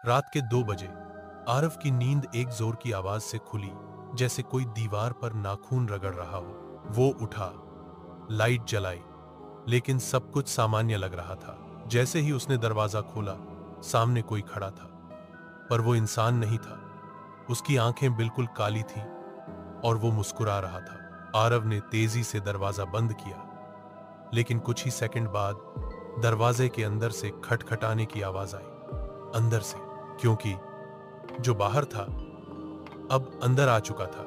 रात के 2 बजे आरव की नींद एक जोर की आवाज से खुली, जैसे कोई दीवार पर नाखून रगड़ रहा हो। वो उठा, लाइट जलाई, लेकिन सब कुछ सामान्य लग रहा था। जैसे ही उसने दरवाजा खोला, सामने कोई खड़ा था, पर वो इंसान नहीं था। उसकी आंखें बिल्कुल काली थीं और वो मुस्कुरा रहा था। आरव ने तेजी से दरवाजा बंद किया, लेकिन कुछ ही सेकंड बाद दरवाजे के अंदर से खटखटाने की आवाज आई। अंदर से, क्योंकि जो बाहर था अब अंदर आ चुका था।